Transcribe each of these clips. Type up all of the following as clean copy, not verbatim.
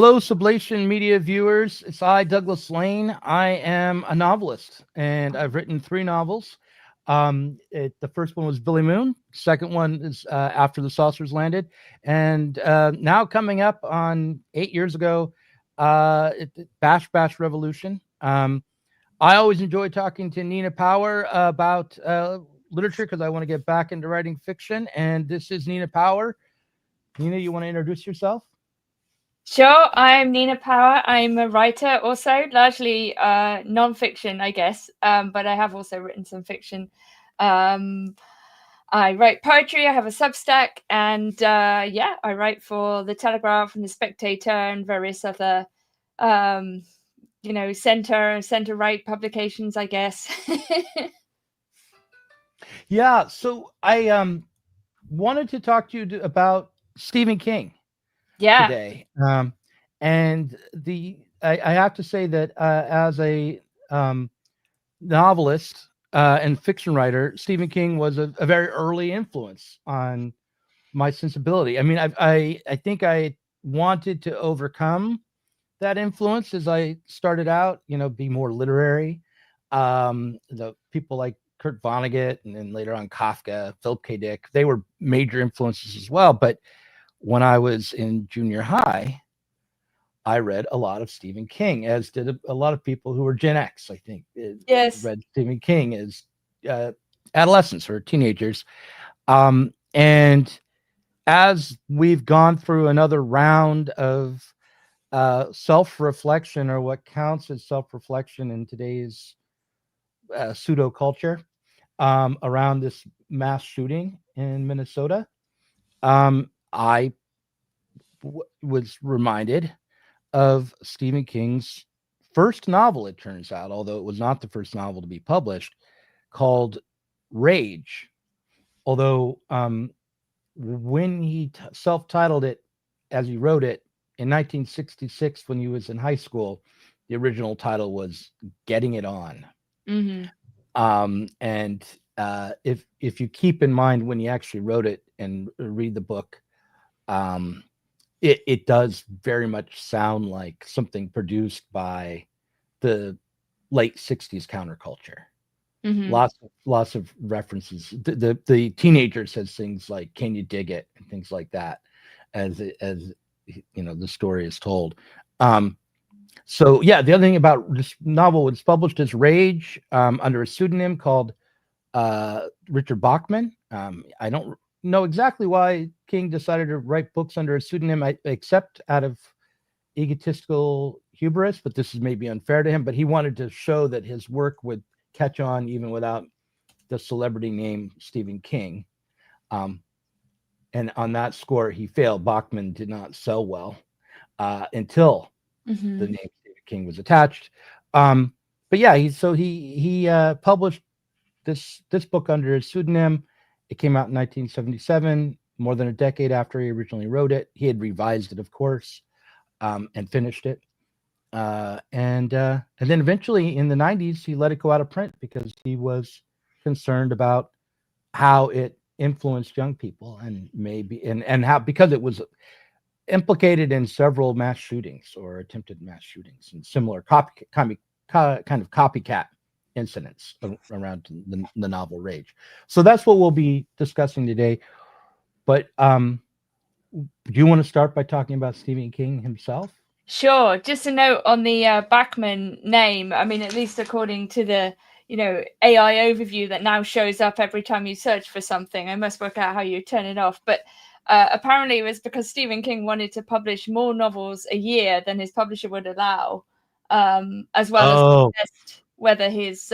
Hello, Sublation Media viewers. It's I, Douglas Lain. I am a novelist, and I've written 3 novels. The first one was Billy Moon. Second one is After the Saucers Landed. And now coming up on 8 years ago, Bash Bash Revolution. I always enjoy talking to Nina Power about literature because I want to get back into writing fiction. And this is Nina Power. Nina, you want to introduce yourself? Sure, I'm Nina Power. I'm a writer also, largely non-fiction, I guess, but I have also written some fiction. I write poetry, I have a Substack, and I write for The Telegraph and The Spectator and various other, center-right publications, I guess. Yeah, so I wanted to talk to you about Stephen King today. And I have to say that as a novelist and fiction writer, Stephen King was a very early influence on my sensibility. I mean, I think I wanted to overcome that influence as I started out, be more literary. The people like Kurt Vonnegut and then later on Kafka, Philip K. Dick, they were major influences as well. But when I was in junior high, I read a lot of Stephen King, as did a lot of people who were Gen X, I think. Yes. Read Stephen King as adolescents or teenagers. And as we've gone through another round of self-reflection, or what counts as self-reflection in today's pseudo-culture, around this mass shooting in Minnesota, I was reminded of Stephen King's first novel, it turns out, although it was not the first novel to be published, called Rage. Although when he self-titled it as he wrote it in 1966, when he was in high school, the original title was Getting It On. Mm-hmm. And if you keep in mind when he actually wrote it and read the book, it does very much sound like something produced by the late 60s counterculture. Mm-hmm. Lots of references. The teenager says things like, "Can you dig it?" and things like that, as the story is told. So yeah, the other thing about this novel was published as Rage under a pseudonym called Richard Bachman. I don't know exactly why King decided to write books under a pseudonym, except out of egotistical hubris, but this is maybe unfair to him. But he wanted to show that his work would catch on even without the celebrity name Stephen King. And on that score, he failed. Bachman did not sell well until Mm-hmm. the name Stephen King was attached. But yeah, he published this book under his pseudonym. It came out in 1977, more than a decade after he originally wrote it. He had revised it, of course, and finished it. And then eventually in the 90s, he let it go out of print because he was concerned about how it influenced young people, and maybe and how, because it was implicated in several mass shootings or attempted mass shootings and similar kind of copycat incidents around the novel Rage. So that's what we'll be discussing today. But do you want to start by talking about Stephen King himself? Sure. Just a note on the Bachman name. I mean, at least according to the AI overview that now shows up every time you search for something. I must work out how you turn it off. But apparently it was because Stephen King wanted to publish more novels a year than his publisher would allow, as well as test whether his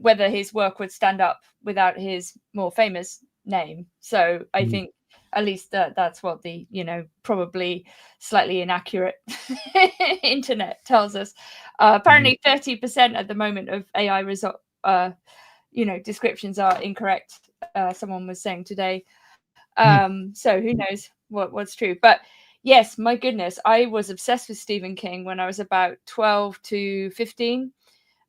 whether his work would stand up without his more famous name. So I think at least that's what the probably slightly inaccurate internet tells us. Apparently 30% at the moment of AI result descriptions are incorrect, someone was saying today. So who knows what's true. But yes, my goodness, I was obsessed with Stephen King when I was about 12 to 15,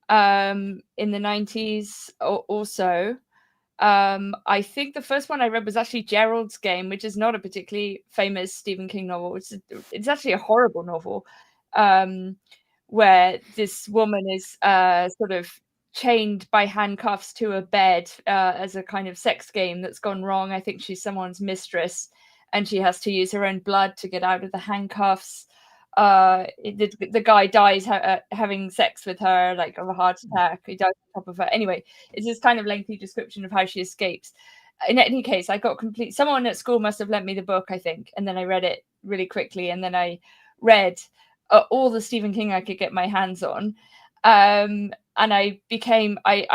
in the 90s or so. I think the first one I read was actually Gerald's Game, which is not a particularly famous Stephen King novel. It's actually a horrible novel, um, where this woman is sort of chained by handcuffs to a bed as a kind of sex game that's gone wrong. I think she's someone's mistress, and she has to use her own blood to get out of the handcuffs. The guy dies having sex with her, like of a heart attack. He dies on top of her. Anyway, it's this kind of lengthy description of how she escapes. In any case, I got complete. Someone at school must have lent me the book, I think, and then I read it really quickly, and then I read all the Stephen King I could get my hands on. And I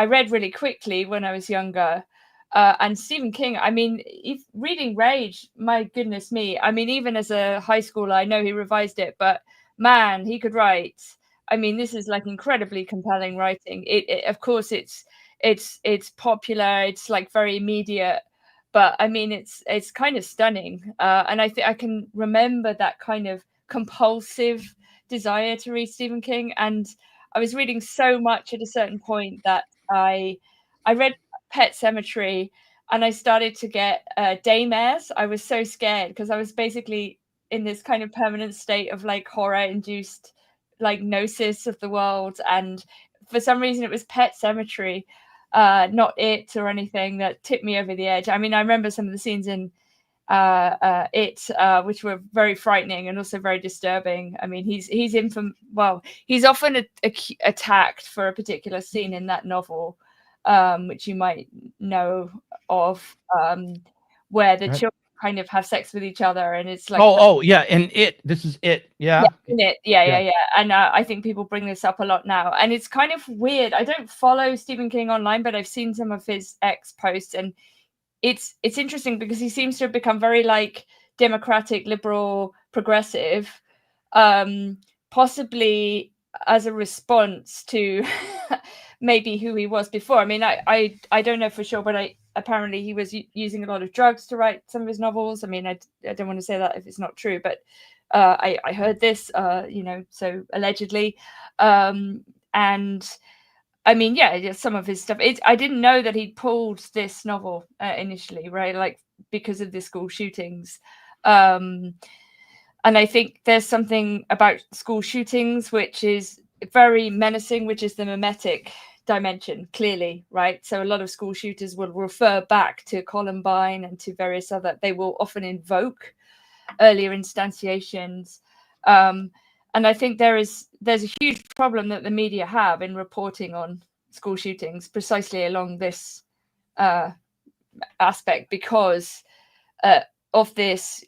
read really quickly when I was younger. And Stephen King, I mean, if reading Rage, my goodness me. I mean, even as a high schooler, I know he revised it, but man, he could write. I mean, this is like incredibly compelling writing. Of course, it's popular. It's like very immediate, but I mean, it's kind of stunning. And I think I can remember that kind of compulsive desire to read Stephen King. And I was reading so much at a certain point that I read Pet Cemetery, and I started to get daymares. I was so scared because I was basically in this kind of permanent state of like horror induced like gnosis of the world. And for some reason it was Pet Cemetery, not It or anything, that tipped me over the edge. I mean, I remember some of the scenes in which were very frightening and also very disturbing. I mean, he's often attacked for a particular scene in that novel, which you might know of, where the Right. children kind of have sex with each other, and it's like, Oh, yeah, and this is it. yeah, Yeah, in it, yeah, yeah, yeah. yeah. And I think people bring this up a lot now, and it's kind of weird. I don't follow Stephen King online, but I've seen some of his X posts, and it's interesting because he seems to have become very like democratic, liberal, progressive, um, possibly as a response to maybe who he was before. I mean, I don't know for sure, but apparently he was using a lot of drugs to write some of his novels. I mean, I don't want to say that if it's not true, but I heard this, so allegedly, and I mean, yeah, some of his stuff. I didn't know that he'd pulled this novel initially, right? Like because of the school shootings. Um, and I think there's something about school shootings which is very menacing, which is the mimetic dimension, clearly, right? So a lot of school shooters will refer back to Columbine and to various other, they will often invoke earlier instantiations. Um, and I think there's a huge problem that the media have in reporting on school shootings precisely along this uh, aspect, because uh, of this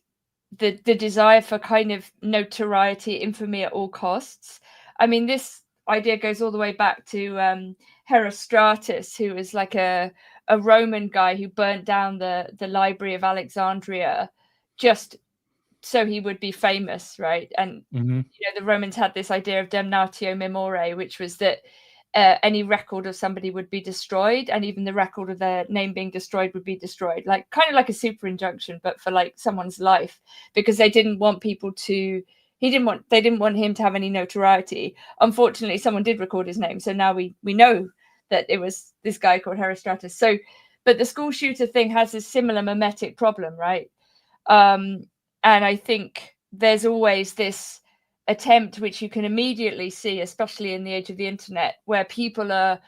the desire for kind of notoriety, infamy at all costs. I mean, this idea goes all the way back to Herostratus, who was like a Roman guy who burnt down the Library of Alexandria just so he would be famous, right? And Hmm. the Romans had this idea of damnatio memoriae, which was that any record of somebody would be destroyed, and even the record of their name being destroyed would be destroyed, like kind of like a super injunction, but for like someone's life, because they didn't want people to. They didn't want him to have any notoriety. Unfortunately, someone did record his name, so now we know that it was this guy called Herostratus. So, but the school shooter thing has a similar mimetic problem, right? Um, and I think there's always this attempt, which you can immediately see, especially in the age of the internet, where people are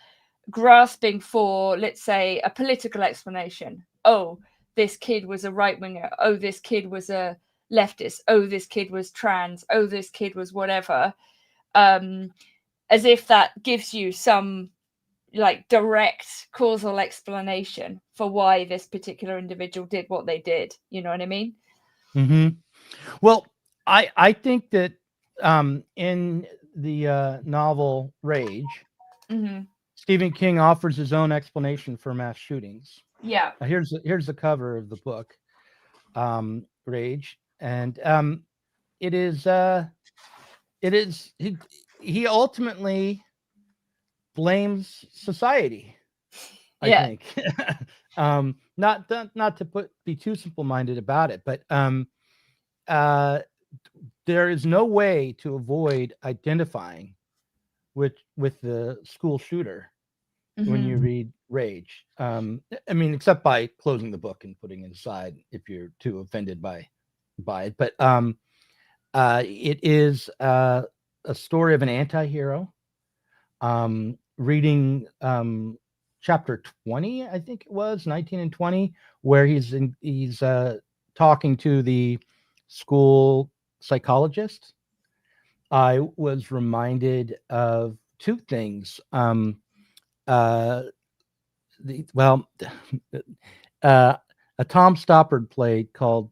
grasping for, let's say, a political explanation. Oh, this kid was a right winger. Oh, this kid was a leftist. Oh, this kid was trans. Oh, this kid was whatever. Um, as if that gives you some like direct causal explanation for why this particular individual did what they did. You know what I mean? Hmm. Well, I think that in the novel Rage, Mm-hmm. Stephen King offers his own explanation for mass shootings. Yeah. Here's the cover of the book, Rage, and it is it is he ultimately blames society. I Yeah. think, not to be too simple minded about it, but uh, there is no way to avoid identifying with the school shooter. when you Mm-hmm. read Rage. I mean, except by closing the book and putting it aside if you're too offended by it. But it is a story of an anti-hero. Reading chapter 20, I think it was 19 and 20, where he's talking to the school psychologist. I was reminded of two things. Uh, well, a Tom Stoppard play called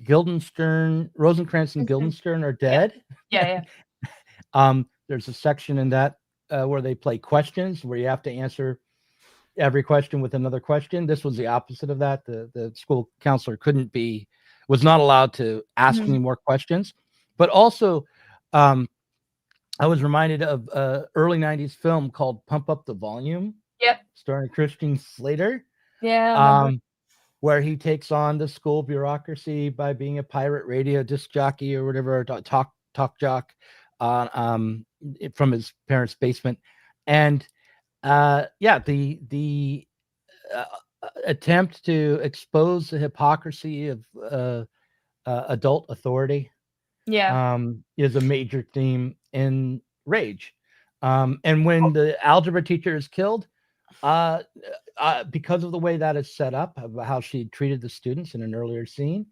Rosencrantz and Mm-hmm. Guildenstern are Yeah, dead. yeah, There's a section in that where they play questions, where you have to answer every question with another question. This was the opposite of that. The school counselor was not allowed to ask yeah. any more questions. But also, um, I was reminded of an early 90s film called Pump Up the Volume, Yep. starring Christian Slater, Yeah, I remember. where he takes on the school bureaucracy by being a pirate radio disc jockey or whatever, talk jock, from his parents' basement. And the uh, attempt to expose the hypocrisy of adult authority Yeah, is a major theme in Rage. And when the algebra teacher is killed, uh, because of the way that is set up, of how she treated the students in an earlier scene,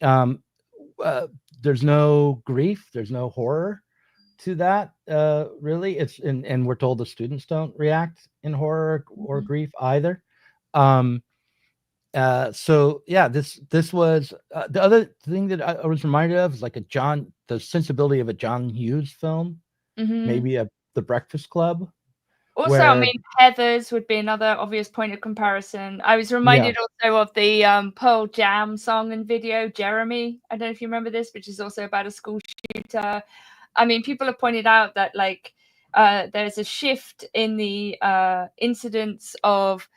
um, uh, there's no grief, there's no horror to that. Really, and we're told the students don't react in horror or grief either. Um, so yeah, this was the other thing that I was reminded of is like the sensibility of a John Hughes film, mm-hmm. maybe The Breakfast Club, Also, I where mean, Heathers would be another obvious point of comparison. I was yeah, reminded also of the Pearl Jam song and video, Jeremy. I don't know if you remember this, which is also about a school shooter. I mean, people have pointed out that like there's a shift in the incidence of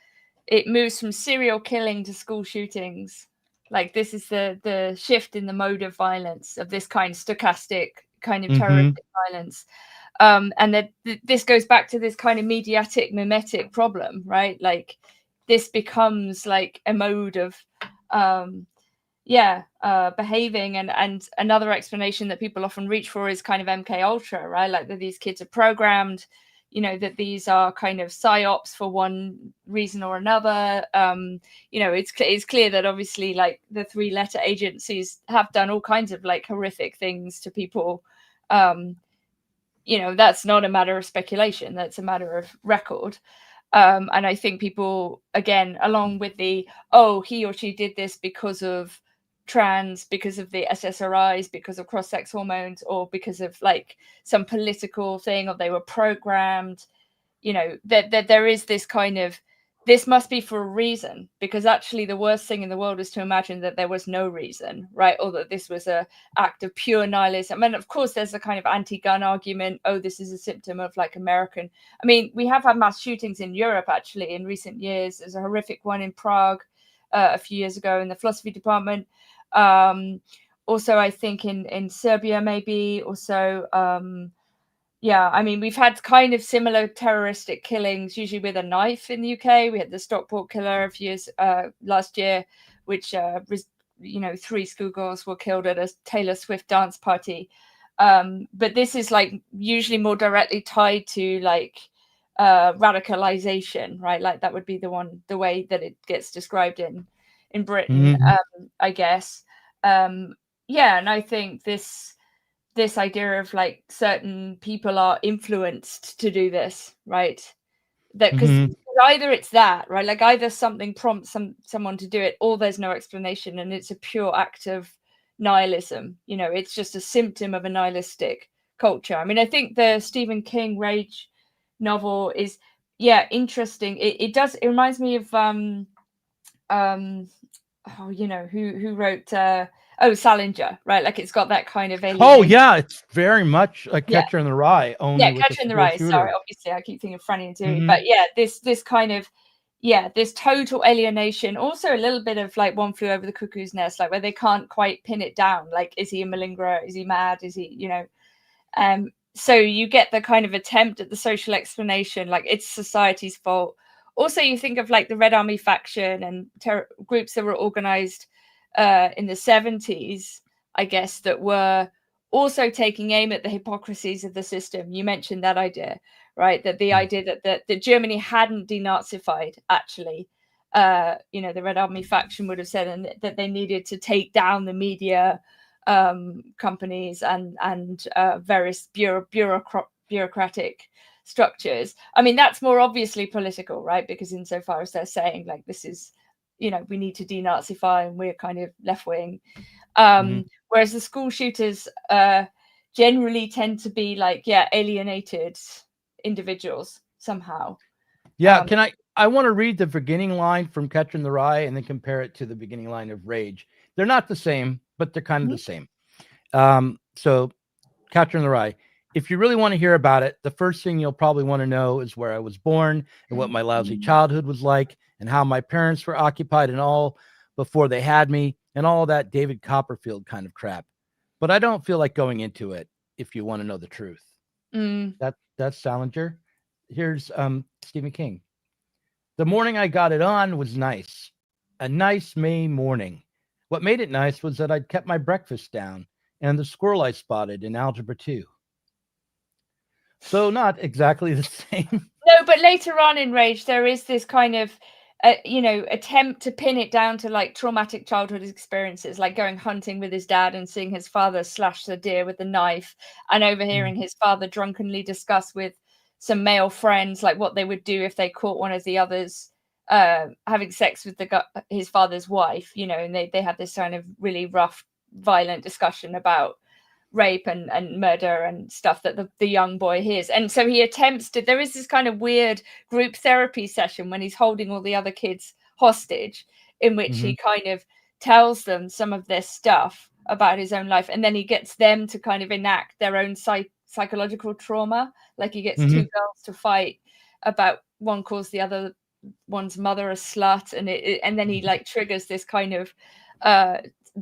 it moves from serial killing to school shootings. Like this is the shift in the mode of violence of this kind of stochastic kind of mm-hmm, terroristic violence. And that this goes back to this kind of mediatic mimetic problem, right? Like this becomes like a mode of behaving, and another explanation that people often reach for is kind of MK Ultra, right? Like that these kids are programmed, you know, that these are kind of psyops for one reason or another. You know, it's clear that obviously like the three letter agencies have done all kinds of like horrific things to people. You know, that's not a matter of speculation, that's a matter of record. And I think people, again, along with the, oh, he or she did this because of trans, because of the SSRIs, because of cross-sex hormones, or because of like some political thing, or they were programmed, you know, that there is this kind of, this must be for a reason, because actually the worst thing in the world is to imagine that there was no reason, right? Or that this was a act of pure nihilism. And of course there's a kind of anti-gun argument, oh, this is a symptom of like American, I mean, we have had mass shootings in Europe actually in recent years. There's a horrific one in Prague a few years ago in the philosophy department. Also I think in Serbia maybe also. Yeah, I mean, we've had kind of similar terroristic killings, usually with a knife in the UK. We had the Stockport killer a few years last year, which you know, 3 schoolgirls were killed at a Taylor Swift dance party. But this is like usually more directly tied to like radicalization, right? Like that would be the way that it gets described in Britain, mm-hmm, I guess. Yeah, and I think this idea of like certain people are influenced to do this, right? That because mm-hmm, either it's that, right? Like either something prompts someone to do it, or there's no explanation, and it's a pure act of nihilism. You know, it's just a symptom of a nihilistic culture. I mean, I think the Stephen King Rage novel is, yeah, interesting. It reminds me of oh, you know, who wrote Salinger, right? Like it's got that kind of oh alienation. yeah, it's very much a Yeah, Catcher in the Rye, yeah, only with a Catcher in the school Rye. Sorry, shooter. obviously I keep thinking of Franny and Dewey, Mm-hmm, but yeah, this kind of, yeah, this total alienation. Also a little bit of like One Flew Over the Cuckoo's Nest, like where they can't quite pin it down. Like, is he a malingerer? Is he mad? Is he, you know? so you get the kind of attempt at the social explanation, like it's society's fault. Also, you think of like the Red Army faction and groups that were organized in the 70s, I guess, that were also taking aim at the hypocrisies of the system. You mentioned that idea, right? That the idea that Germany hadn't denazified, actually. The Red Army faction would have said, and that they needed to take down the media companies and various bureaucratic structures. I mean, that's more obviously political, right? Because insofar as they're saying like this is, we need to denazify and we're kind of left wing. Whereas the school shooters generally tend to be like, alienated individuals somehow. Yeah, I want to read the beginning line from Catcher in the Rye and then compare it to the beginning line of Rage. They're not the same, but they're kind of the same. So Catcher in the Rye. If you really want to hear about it, the first thing you'll probably want to know is where I was born and what my lousy childhood was like and how my parents were occupied and all before they had me and all that David Copperfield kind of crap. But I don't feel like going into it if you want to know the truth. That's Salinger. Here's Stephen King. The morning I got it on was nice. A nice May morning. What made it nice was that I'd kept my breakfast down and the squirrel I spotted in Algebra 2. So not exactly the same. No, but later on in Rage, there is this kind of, attempt to pin it down to like traumatic childhood experiences, like going hunting with his dad and seeing his father slash the deer with a knife and overhearing his father drunkenly discuss with some male friends like what they would do if they caught one of the others having sex with his father's wife, and they had this kind of really rough, violent discussion about rape and murder and stuff that the young boy hears. And so he attempts to, there is this kind of weird group therapy session when he's holding all the other kids hostage, in which he kind of tells them some of this stuff about his own life, and then he gets them to kind of enact their own psychological trauma. Like he gets two girls to fight about, one calls the other one's mother a slut, and then he like triggers this kind of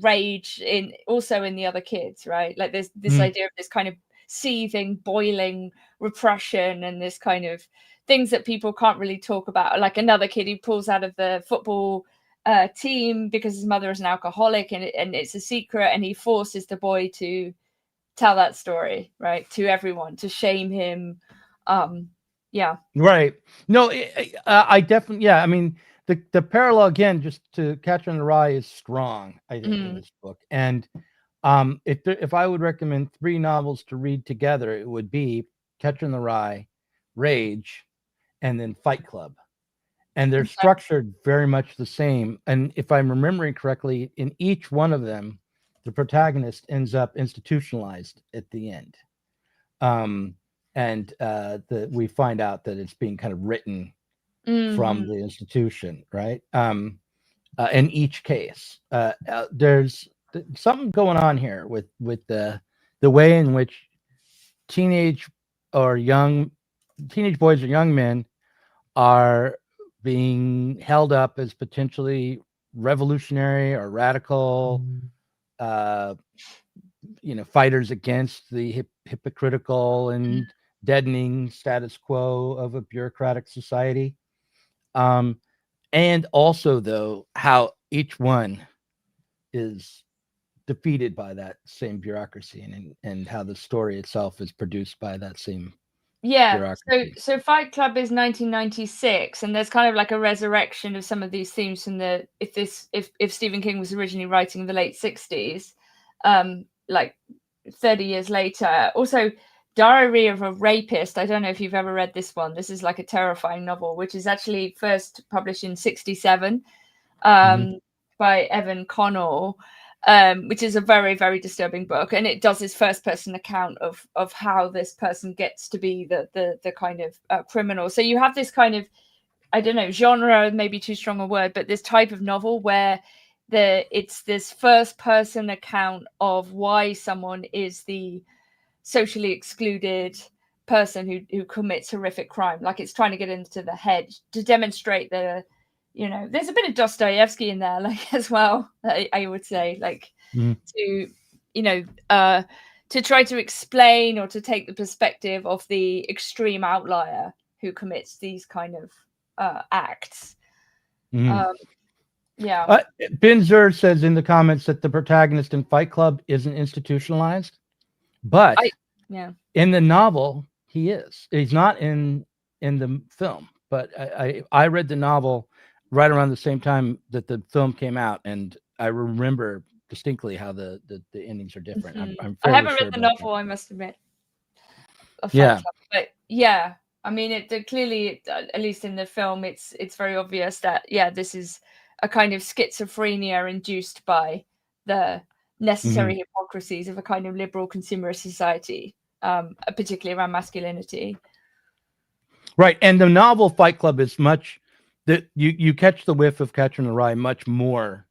rage in the other kids, right? Like there's this idea of this kind of seething, boiling repression and this kind of things that people can't really talk about. Like another kid who pulls out of the football team because his mother is an alcoholic and it's a secret, and he forces the boy to tell that story, right, to everyone, to shame him. Right. No, I definitely, I mean, the parallel again, just to Catcher in the Rye, is strong, I think, in this book. And if I would recommend 3 novels to read together, it would be Catcher in the Rye, Rage, and then Fight Club. And they're structured very much the same. And if I'm remembering correctly, in each one of them, the protagonist ends up institutionalized at the end. And we find out that it's being kind of written from the institution, right? In each case, there's something going on here with the way in which teenage boys or young men are being held up as potentially revolutionary or radical, fighters against the hypocritical and deadening status quo of a bureaucratic society. And also, though, how each one is defeated by that same bureaucracy and how the story itself is produced by that same bureaucracy. So Fight Club is 1996, and there's kind of like a resurrection of some of these themes from if Stephen King was originally writing in the late 60s, like 30 years later. Also, Diary of a Rapist. I don't know if you've ever read this one. This is like a terrifying novel, which is actually first published in 67 by Evan Connell, which is a very, very disturbing book. And it does this first person account of how this person gets to be the kind of criminal. So you have this kind of, I don't know, genre, maybe too strong a word, but this type of novel where it's this first person account of why someone is the socially excluded person who commits horrific crime. Like it's trying to get into the head to demonstrate there's a bit of Dostoevsky in there, like as well. I would say, like to to try to explain or to take the perspective of the extreme outlier who commits these kind of acts. Yeah. Binzer says in the comments that the protagonist in Fight Club isn't institutionalized, but in the novel he is. He's not in the film, but I read the novel right around the same time that the film came out, and I remember distinctly how the endings are different. I'm I fairly haven't sure read the about novel, I must admit, of Fight Yeah. Club, but yeah, I mean, it clearly, at least in the film, it's very obvious that this is a kind of schizophrenia induced by the necessary hypocrisies of a kind of liberal consumerist society, particularly around masculinity. Right, and the novel Fight Club is much that you catch the whiff of Catcher in the Rye much more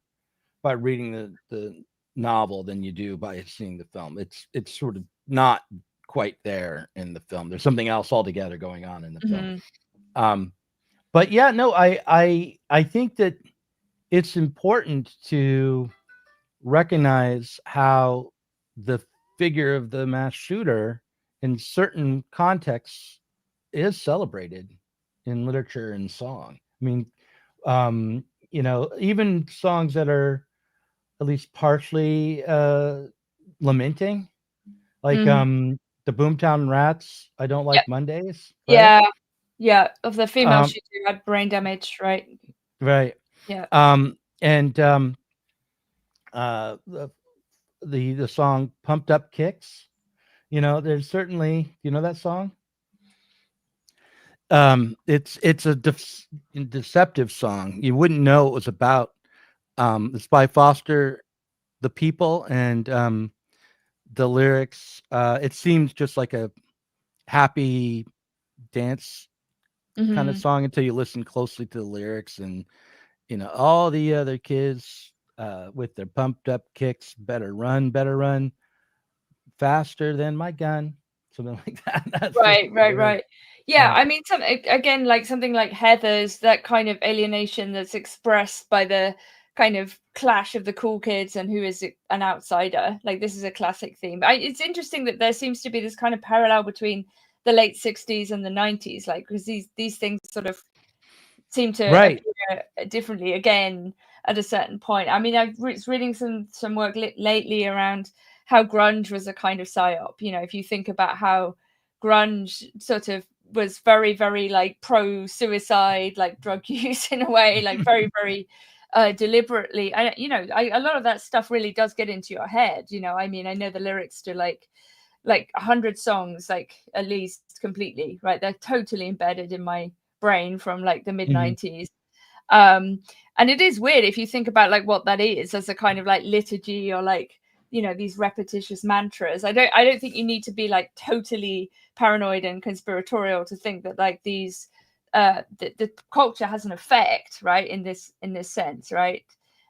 by reading the novel than you do by seeing the film. It's sort of not quite there in the film. There's something else altogether going on in the film. But yeah, no, I think that it's important to recognize how the figure of the mass shooter in certain contexts is celebrated in literature and song. I mean, even songs that are at least partially lamenting, like the Boomtown Rats, I Don't Like Mondays, right? Yeah, of the female shooter who had brain damage, right? Right. Yeah. And the song Pumped Up Kicks, there's certainly, that song? It's a deceptive song. You wouldn't know it was about. It's by Foster the People, and the lyrics. It seems just like a happy dance kind of song until you listen closely to the lyrics, and all the other kids with their pumped up kicks, better run faster than my gun, something like that. That's Right. Yeah, I mean, again, like something like Heather's, that kind of alienation that's expressed by the kind of clash of the cool kids and who is an outsider. Like, this is a classic theme. It's interesting that there seems to be this kind of parallel between the late 60s and the 90s, like, because these things sort of seem to appear differently again at a certain point. I mean, I was reading some work lately around how grunge was a kind of psyop. If you think about how grunge sort of was very, very like pro-suicide, like drug use in a way, like very, very deliberately. A lot of that stuff really does get into your head. I mean, I know the lyrics to like 100 songs, like at least completely, right? They're totally embedded in my brain from like the mid 90s. And it is weird if you think about like what that is as a kind of like liturgy, or like these repetitious mantras. I don't think you need to be like totally paranoid and conspiratorial to think that like these the culture has an effect, right, in this sense, right?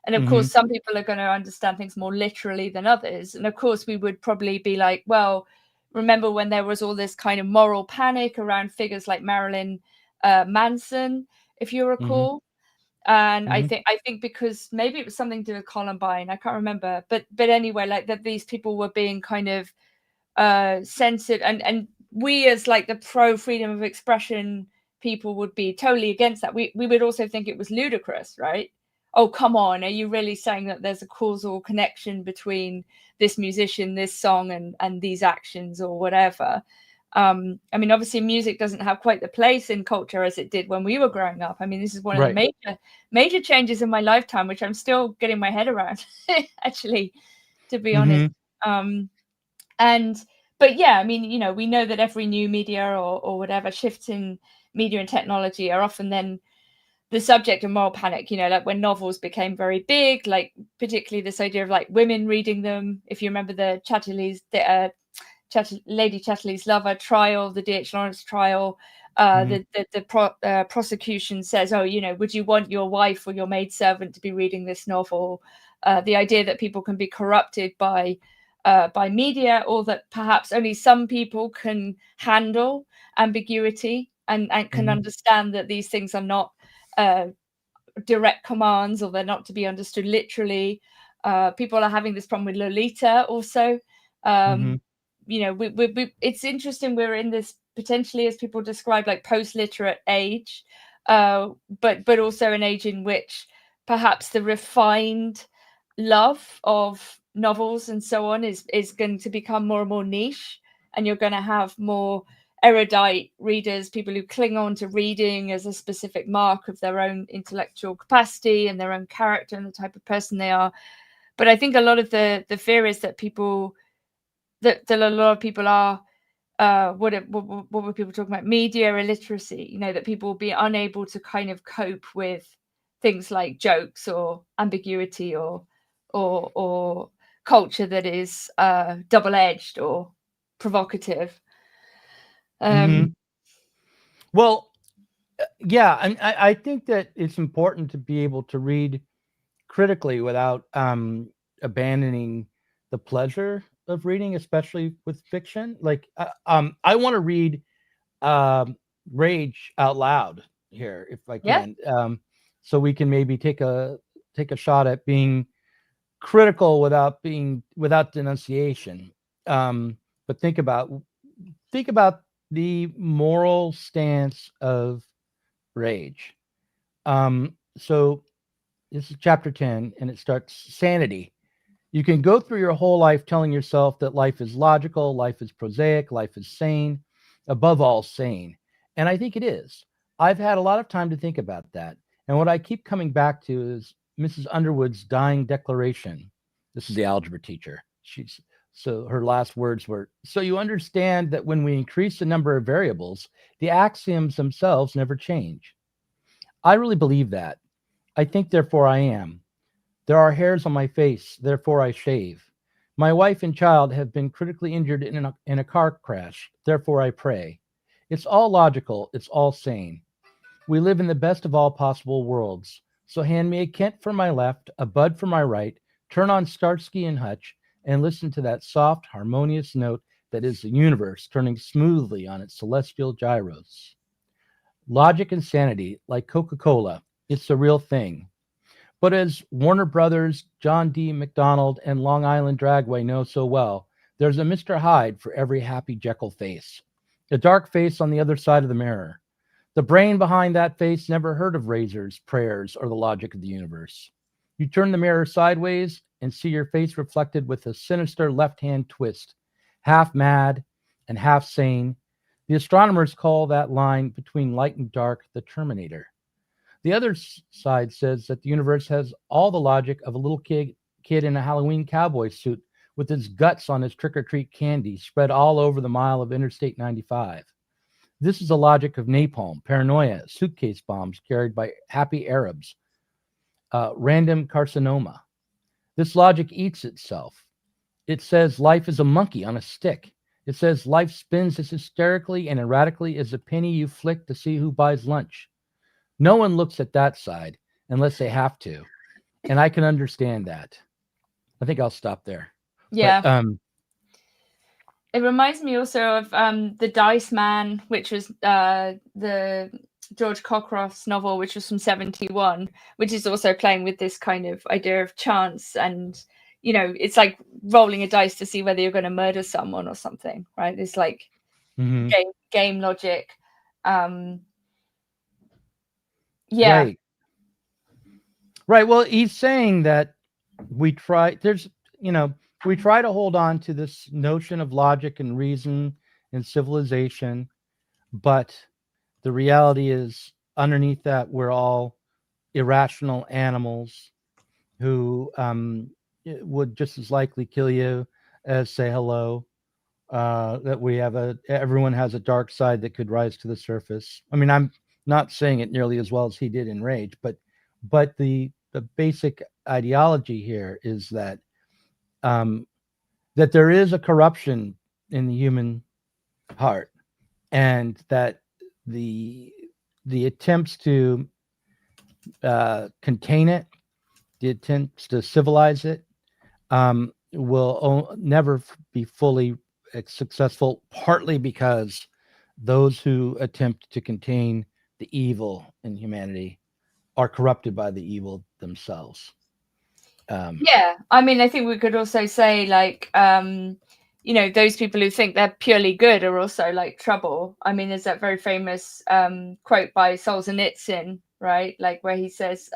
And of course some people are going to understand things more literally than others, and of course we would probably be like, well, remember when there was all this kind of moral panic around figures like Marilyn Manson, if you recall. And I think because maybe it was something to do with Columbine, I can't remember, but anyway, like that these people were being kind of censored, and we as like the pro freedom of expression people would be totally against that. We would also think it was ludicrous, right? Oh, come on, are you really saying that there's a causal connection between this musician, this song, and these actions or whatever? I mean, obviously music doesn't have quite the place in culture as it did when we were growing up. I mean, this is one of the major changes in my lifetime, which I'm still getting my head around, actually, to be honest. But yeah, I mean, we know that every new media or whatever shifts in media and technology are often then the subject of moral panic, like when novels became very big, like particularly this idea of like women reading them. If you remember the Lady Chatterley's Lover trial, the D.H. Lawrence trial, the prosecution says, oh, would you want your wife or your maidservant to be reading this novel? The idea that people can be corrupted by media, or that perhaps only some people can handle ambiguity and can understand that these things are not direct commands, or they're not to be understood literally. People are having this problem with Lolita also. it's interesting. We're in this potentially, as people describe, like post-literate age, but also an age in which perhaps the refined love of novels and so on is going to become more and more niche, and you're going to have more erudite readers, people who cling on to reading as a specific mark of their own intellectual capacity and their own character and the type of person they are. But I think a lot of the fear is that a lot of people are what were people talking about? Media illiteracy, that people will be unable to kind of cope with things like jokes or ambiguity or culture that is double-edged or provocative. Well, yeah, and I think that it's important to be able to read critically without abandoning the pleasure of reading, especially with fiction. Like, I want to read Rage out loud here, if I Yeah. can, so we can maybe take a shot at being critical without denunciation. But think about the moral stance of Rage. So this is chapter 10, and it starts sanity. You can go through your whole life telling yourself that life is logical, life is prosaic, life is sane, above all sane. And I think it is. I've had a lot of time to think about that. And what I keep coming back to is Mrs. Underwood's dying declaration. This is the algebra teacher. So her last words were, "So you understand that when we increase the number of variables, the axioms themselves never change." I really believe that. I think, therefore I am. There are hairs on my face, therefore I shave. My wife and child have been critically injured in a car crash, therefore I pray. It's all logical, it's all sane. We live in the best of all possible worlds. So hand me a Kent for my left, a Bud for my right, turn on Starsky and Hutch, and listen to that soft, harmonious note that is the universe turning smoothly on its celestial gyros. Logic and sanity, like Coca-Cola, it's the real thing. But as Warner Brothers, John D. McDonald, and Long Island Dragway know so well, there's a Mr. Hyde for every happy Jekyll face. A dark face on the other side of the mirror. The brain behind that face never heard of razors, prayers, or the logic of the universe. You turn the mirror sideways and see your face reflected with a sinister left-hand twist, half mad and half sane. The astronomers call that line between light and dark the Terminator. The other side says that the universe has all the logic of a little kid in a Halloween cowboy suit with his guts on his trick-or-treat candy spread all over the mile of Interstate 95. This is the logic of napalm, paranoia, suitcase bombs carried by happy Arabs, random carcinoma. This logic eats itself. It says life is a monkey on a stick. It says life spins as hysterically and erratically as a penny you flick to see who buys lunch. No one looks at that side unless they have to. And I can understand that. I think I'll stop there. Yeah. But, it reminds me also of The Dice Man, which was the George Cockcroft's novel, which was from 1971, which is also playing with this kind of idea of chance. And, it's like rolling a dice to see whether you're going to murder someone or something, right? It's like game logic. Yeah. Right. Well, he's saying that we try to hold on to this notion of logic and reason and civilization, but the reality is underneath that we're all irrational animals who would just as likely kill you as say hello. That everyone has a dark side that could rise to the surface. I mean, I'm not saying it nearly as well as he did in Rage, but the basic ideology here is that that there is a corruption in the human heart, and that the attempts to contain it, the attempts to civilize it, will never be fully successful, partly because those who attempt to contain the evil in humanity are corrupted by the evil themselves. Yeah, I mean, I think we could also say, like, those people who think they're purely good are also like trouble. I mean, there's that very famous quote by Solzhenitsyn, right? Like where he says,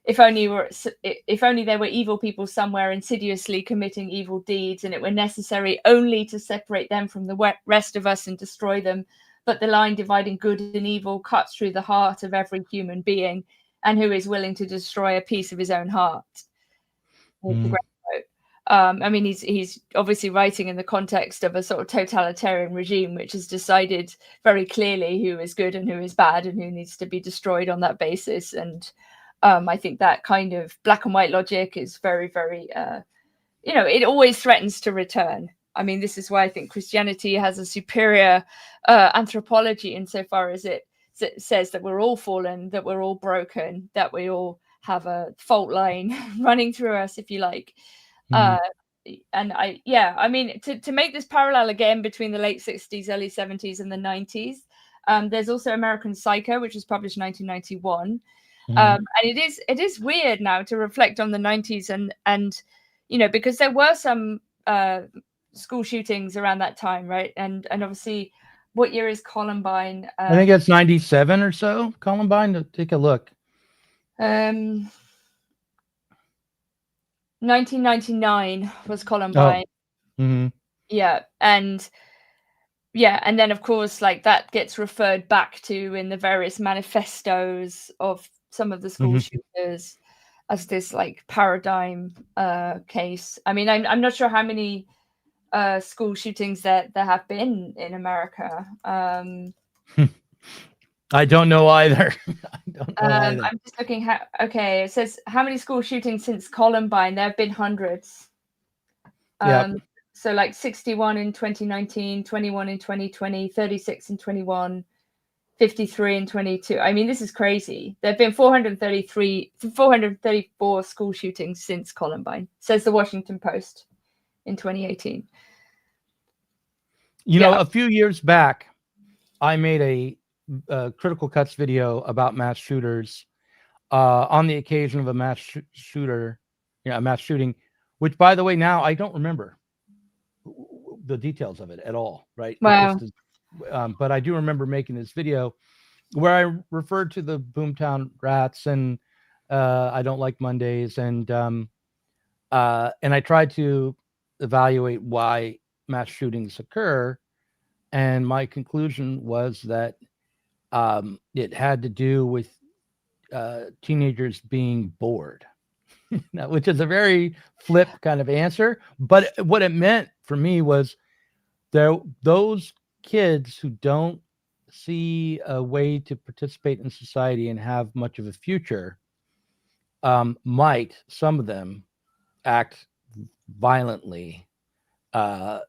if only there were evil people somewhere insidiously committing evil deeds, and it were necessary only to separate them from the rest of us and destroy them. But the line dividing good and evil cuts through the heart of every human being, and who is willing to destroy a piece of his own heart? It's a great quote. I mean, he's obviously writing in the context of a sort of totalitarian regime, which has decided very clearly who is good and who is bad and who needs to be destroyed on that basis. And I think that kind of black and white logic is very, very, it always threatens to return. I mean, this is why I think Christianity has a superior anthropology insofar as it says that we're all fallen, that we're all broken, that we all have a fault line running through us, if you like. And I mean, to make this parallel again between the late 60s, early 70s and the 90s, there's also American Psycho, which was published in 1991. And it is weird now to reflect on the 90s and because there were some school shootings around that time, right? And obviously, what year is Columbine? I think it's 97 or so. Columbine, take a look. 1999 was Columbine. Yeah, and then of course, like that gets referred back to in the various manifestos of some of the school shooters as this like paradigm case. I mean, I'm not sure how many school shootings there have been in America. I don't know either. I'm just looking okay, it says how many school shootings since Columbine. There have been hundreds. So like 61 in 2019, 21 in 2020, 36 in 21, 53 in 22. I mean, this is crazy. There have been 434 school shootings since Columbine, says the Washington Post in 2018. A few years back, I made a Critical Cuts video about mass shooters on the occasion of a mass shooting, which, by the way, now I don't remember the details of it at all, right? Wow. But I do remember making this video where I referred to the Boomtown Rats and I Don't Like Mondays, and I tried to evaluate why mass shootings occur, and my conclusion was that it had to do with teenagers being bored, which is a very flip kind of answer. But what it meant for me was those kids who don't see a way to participate in society and have much of a future might, some of them, act violently and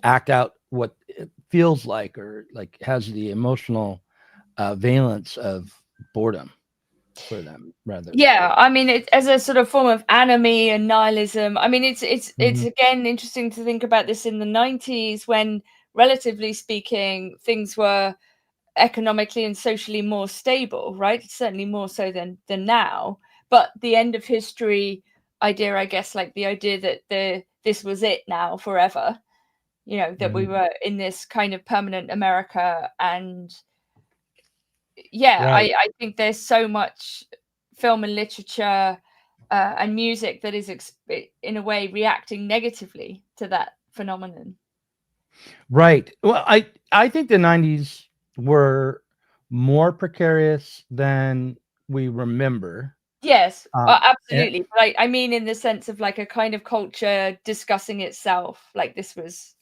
act out what it feels like, or like has the emotional valence of boredom for them, rather. Yeah, I mean, it as a sort of form of anomie and nihilism. I mean, it's again interesting to think about this in the 90s when, relatively speaking, things were economically and socially more stable, right? Certainly more so than now. But the end of history idea, I guess, like the idea that this was it now forever, that we were in this kind of permanent America. And right. I think there's so much film and literature and music that is in a way reacting negatively to that phenomenon. Right. Well, I think the 90s were more precarious than we remember. Yes, absolutely. But I mean, in the sense of like a kind of culture discussing itself, like this was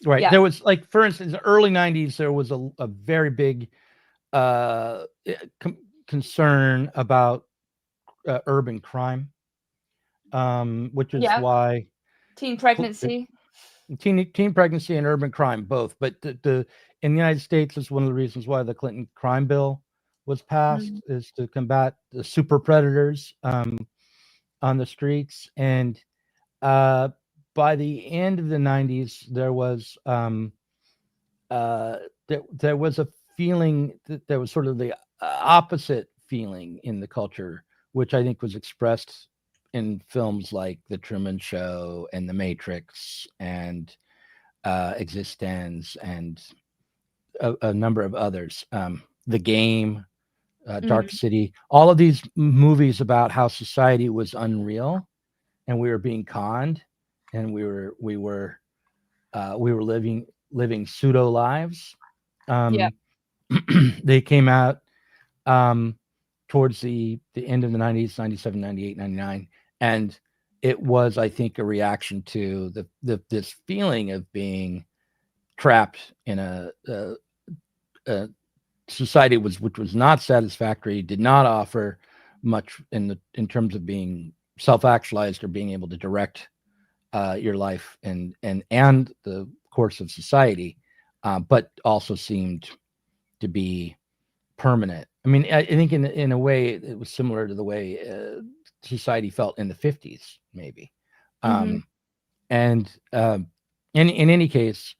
right. Yeah. There was, like, for instance, in the early 90s, there was a very big concern about urban crime, which is why teen pregnancy and urban crime both. But in the United States, is one of the reasons why the Clinton crime bill was passed, is to combat the super predators on the streets. And by the end of the 90s, there was there was a feeling that there was sort of the opposite feeling in the culture, which I think was expressed in films like The Truman Show and The Matrix and Existence and a number of others. The Game, Dark City, all of these movies about how society was unreal and we were being conned and we were living pseudo lives. Yeah. They came out towards the end of the 90s, 97, 98, 99. And it was, I think, a reaction to this feeling of being trapped in a society which was not satisfactory, did not offer much in terms of being self-actualized or being able to direct your life and the course of society, but also seemed to be permanent. I mean, I think in a way it was similar to the way society felt in the 50s, maybe. And in any case,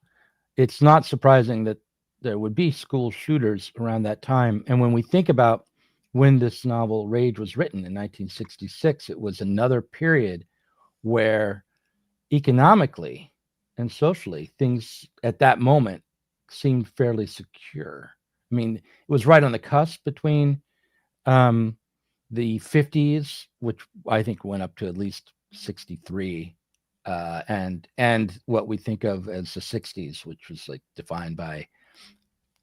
it's not surprising that there would be school shooters around that time. And when we think about when this novel Rage was written in 1966, it was another period where economically and socially things at that moment seemed fairly secure. I mean, it was right on the cusp between the 50s, which I think went up to at least 63, and what we think of as the 60s, which was like defined by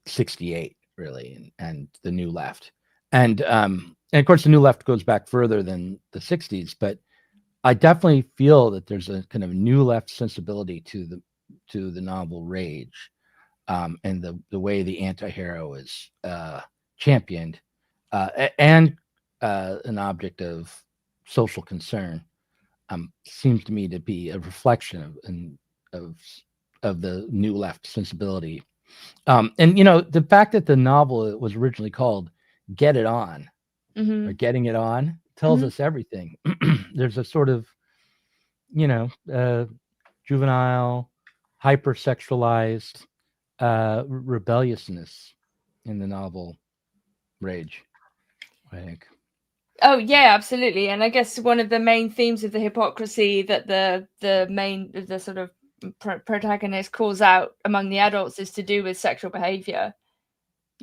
68 really, and the New Left, and of course the New Left goes back further than the 60s, but I definitely feel that there's a kind of New Left sensibility to the novel Rage, and the way the anti-hero is championed, and an object of social concern, seems to me to be a reflection of the New Left sensibility. And the fact that the novel was originally called "Get It On" or "Getting It On" tells us everything. There's a sort of juvenile, hypersexualized rebelliousness in the novel Rage, I think. Oh yeah, absolutely. And I guess one of the main themes of the hypocrisy that the sort of protagonist calls out among the adults is to do with sexual behavior.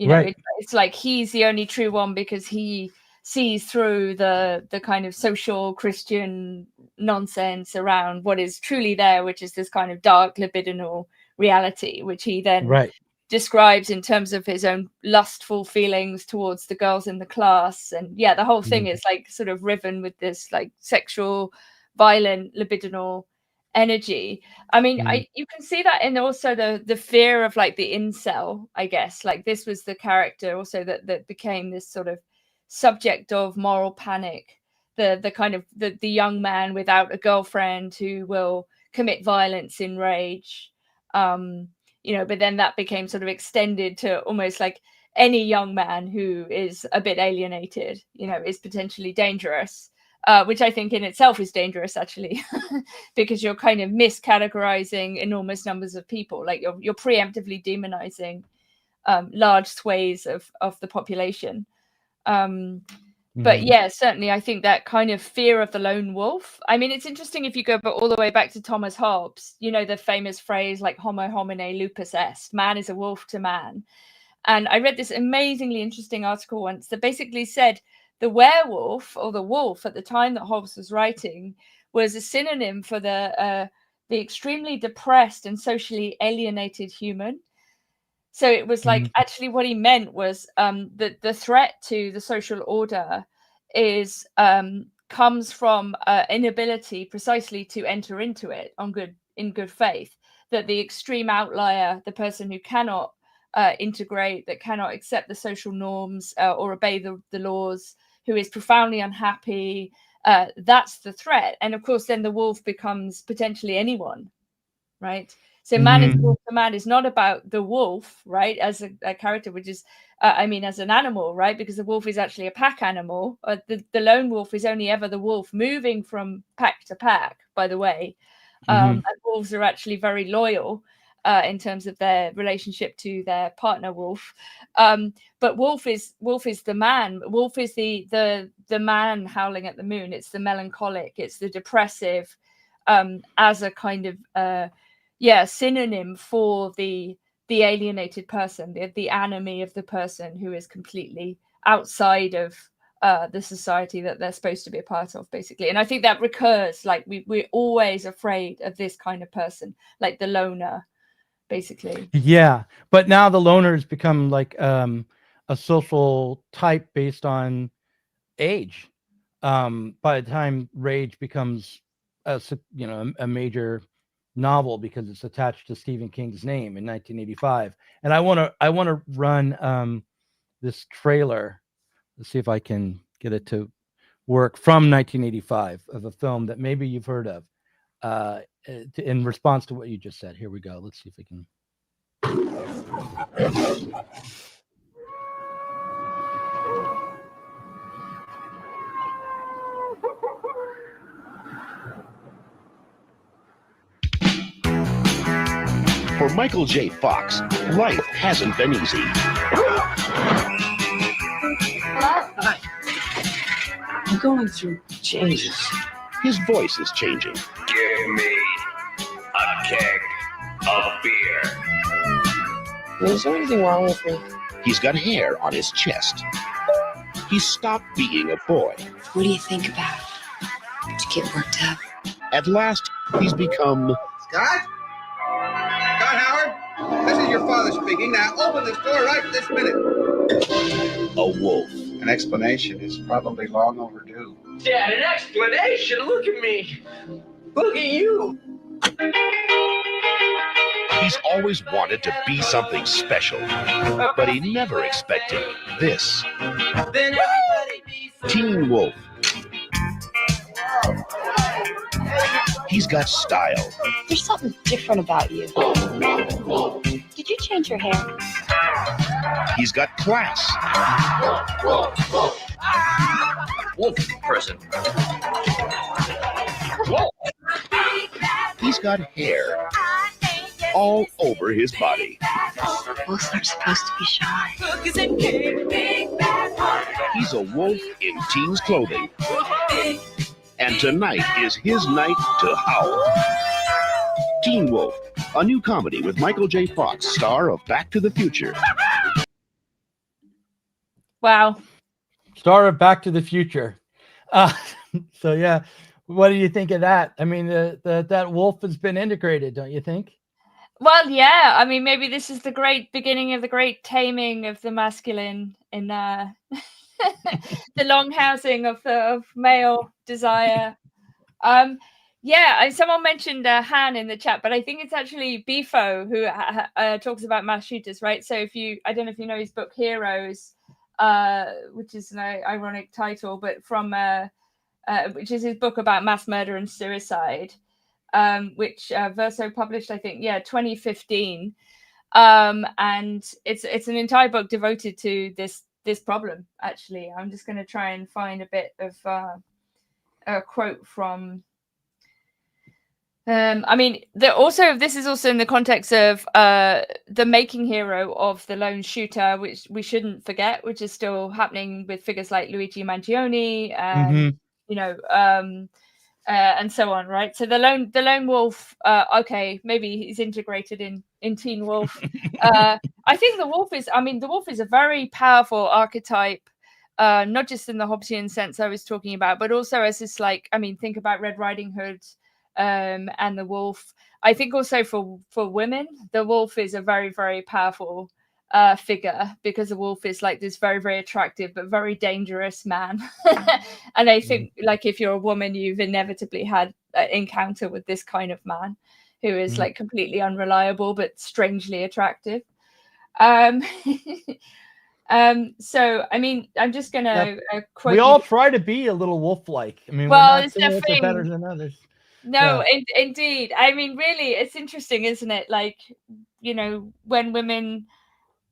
Right. It's like he's the only true one because he sees through the kind of social Christian nonsense around what is truly there, which is this kind of dark libidinal reality, which he then Right. describes in terms of his own lustful feelings towards the girls in the class. And yeah, the whole thing is like sort of riven with this like sexual, violent, libidinal energy. I mean, you can see that in also the fear of like the incel, I guess. Like this was the character also that became this sort of subject of moral panic. The kind of the young man without a girlfriend who will commit violence in rage. But then that became sort of extended to almost like any young man who is a bit alienated, is potentially dangerous, which I think in itself is dangerous, actually, because you're kind of miscategorizing enormous numbers of people. Like you're preemptively demonizing large swathes of the population. But yeah, certainly I think that kind of fear of the lone wolf. I mean, it's interesting if you go all the way back to Thomas Hobbes, the famous phrase like homo homine lupus est, man is a wolf to man. And I read this amazingly interesting article once that basically said the werewolf or the wolf at the time that Hobbes was writing was a synonym for the extremely depressed and socially alienated human. So it was like actually what he meant was that the threat to the social order is comes from inability precisely to enter into it in good faith. That the extreme outlier, the person who cannot integrate, that cannot accept the social norms or obey the laws, who is profoundly unhappy, that's the threat. And of course, then the wolf becomes potentially anyone, right? So man is wolf to man is not about the wolf, right, as a character, which is, as an animal, right, because the wolf is actually a pack animal. The lone wolf is only ever the wolf moving from pack to pack, by the way. And wolves are actually very loyal. in terms of their relationship to their partner wolf. But wolf is the man. Wolf is the man howling at the moon. It's the melancholic. It's the depressive, as a kind of synonym for the alienated person, the enemy of the person who is completely outside of the society that they're supposed to be a part of, basically. And I think that recurs. Like we're always afraid of this kind of person, like the loner, basically. Yeah, but now the loner has become like a social type based on age. By the time Rage becomes a major novel because it's attached to Stephen King's name in 1985, and I want to run this trailer. Let's see if I can get it to work, from 1985, of a film that maybe you've heard of. In response to what you just said, here we go. Let's see if we can. For Michael J. Fox, life hasn't been easy. Hi. I'm going through changes. His voice is changing. Give me a keg of beer. Is there anything wrong with me? He's got hair on his chest. He stopped being a boy. What do you think about? Did you get worked up? At last, he's become... Scott? Scott Howard? This is your father speaking. Now open this door right this minute. a wolf. An explanation is probably long overdue. Dad, an explanation? Look at me. Look at you. He's always wanted to be something special, but he never expected this. Then everybody be Teen Wolf. He's got style. There's something different about you. Did you change your hair? He's got class. Wolf person. He's got hair all over his body. Wolves aren't supposed to be shy. He's a wolf in teen's clothing. And tonight is his night to howl. Teen Wolf, a new comedy with Michael J. Fox, star of Back to the Future. Wow. Star of Back to the Future. So yeah, what do you think of that? I mean, that wolf has been integrated, don't you think? Well, yeah. I mean, maybe this is the great beginning of the great taming of the masculine in the long housing of male desire. Yeah, someone mentioned Han in the chat, but I think it's actually Bifo who talks about mass shooters, right? So I don't know if you know his book Heroes, which is an ironic title, but from which is his book about mass murder and suicide, which Verso published, I think, 2015, and it's an entire book devoted to this problem. Actually, I'm just going to try and find a bit of a quote from. I mean, this is also in the context of the making hero of the lone shooter, which we shouldn't forget, which is still happening with figures like Luigi Mangione, and so on, right? So the lone wolf, okay, maybe he's integrated in Teen Wolf. I think the wolf is a very powerful archetype, not just in the Hobbesian sense I was talking about, but also as this, like, I mean, think about Red Riding Hood. And the wolf. I think also for women, the wolf is a very, very powerful figure, because the wolf is like this very, very attractive but very dangerous man. And I think, like, if you're a woman, you've inevitably had an encounter with this kind of man who is like completely unreliable but strangely attractive. So I mean, I'm just gonna quote. We all try to be a little wolf-like. I mean, well, we're not saying it's better than others. No, indeed. I mean, really, it's interesting, isn't it? Like, you know, when women